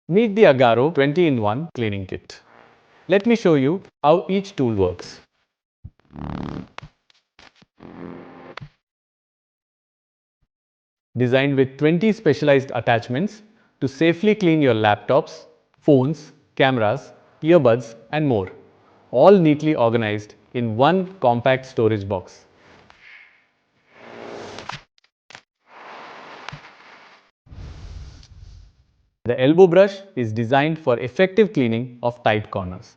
Meet the AGARO 20-in-1 cleaning kit. Let me show you how each tool works. Designed with 20 specialized attachments to safely clean your laptops, phones, cameras, earbuds and more, all neatly organized in one compact storage box. The elbow brush is designed for effective cleaning of tight corners.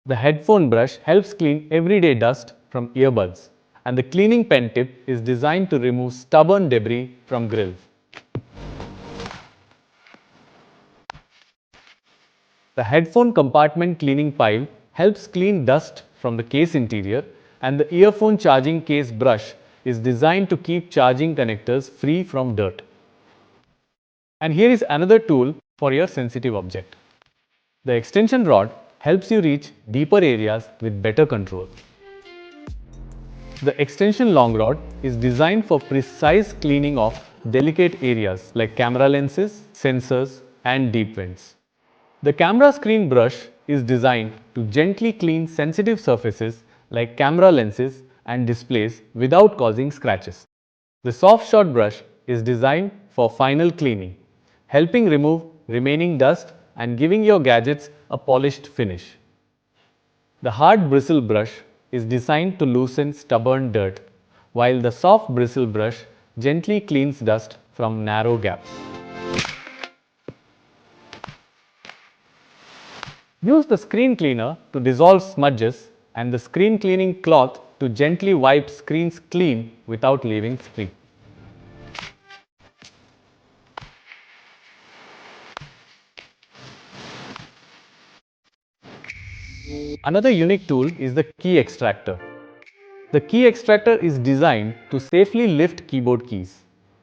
The headphone brush helps clean everyday dust from earbuds, and the cleaning pen tip is designed to remove stubborn debris from grills. The headphone compartment cleaning pile helps clean dust from the case interior, and the earphone charging case brush is designed to keep charging connectors free from dirt. And here is another tool for your sensitive object. The extension rod helps you reach deeper areas with better control. The extension long rod is designed for precise cleaning of delicate areas like camera lenses, sensors, and deep vents. The camera screen brush is designed to gently clean sensitive surfaces like camera lenses and displays without causing scratches. The soft shot brush is designed for final cleaning, helping remove remaining dust and giving your gadgets a polished finish. The hard bristle brush is designed to loosen stubborn dirt, while the soft bristle brush gently cleans dust from narrow gaps. Use the screen cleaner to dissolve smudges and the screen cleaning cloth to gently wipe screens clean without leaving streaks. Another unique tool is the key extractor. The key extractor is designed to safely lift keyboard keys,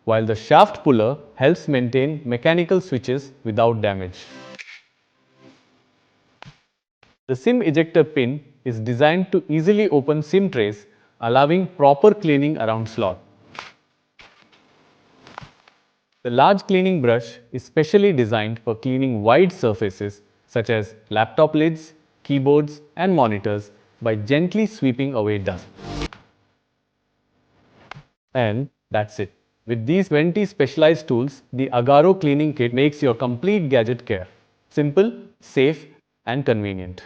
while the shaft puller helps maintain mechanical switches without damage. The SIM ejector pin is designed to easily open SIM trays, allowing proper cleaning around slot. The large cleaning brush is specially designed for cleaning wide surfaces such as laptop lids, keyboards, and monitors by gently sweeping away dust. And that's it. With these 20 specialized tools, the AGARO cleaning kit makes your complete gadget care simple, safe, and convenient.